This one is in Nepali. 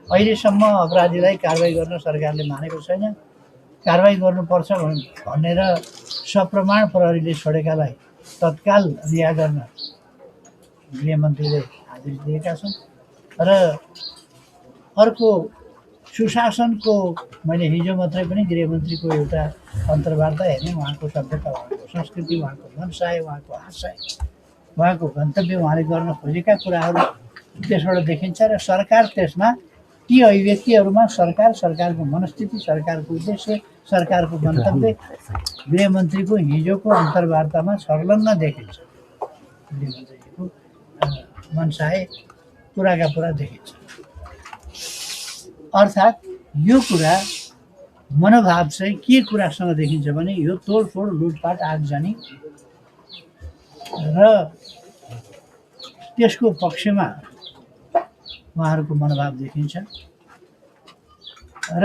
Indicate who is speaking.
Speaker 1: अहिलेसम्म अपराधीलाई कारबाही गर्न सरकारले मानेको छैन। कारबाही गर्नुपर्छ भनेर सप्रमाण प्रहरीले छोडेकालाई तत्काल रिहा गर्न गृहमन्त्रीले आदेश दिएका छन्। र अर्को सुशासनको मैले हिजो मात्रै पनि गृहमन्त्रीको एउटा अन्तर्वार्ता हेर्ने, उहाँको सभ्यता, उहाँको संस्कृति, उहाँको मनसाय, उहाँको आशय, उहाँको गन्तव्य, उहाँले गर्न खोजेका कुराहरू त्यसबाट देखिन्छ। र सरकार त्यसमा ती अभिव्यक्तिहरूमा सरकारको मनस्थिति, सरकारको उद्देश्य, सरकारको गन्तव्य गृहमन्त्रीको हिजोको अन्तर्वार्तामा संलग्न देखिन्छ। गृहमन्त्रीको मनसाय पुराका पुरा देखिन्छ। अर्थात् यो कुरा मनोभाव चाहिँ के कुरासँग देखिन्छ भने यो तोडफोड, लुटपाट, आगजनी र त्यसको पक्षमा उहाँहरूको मनोभाव देखिन्छ। र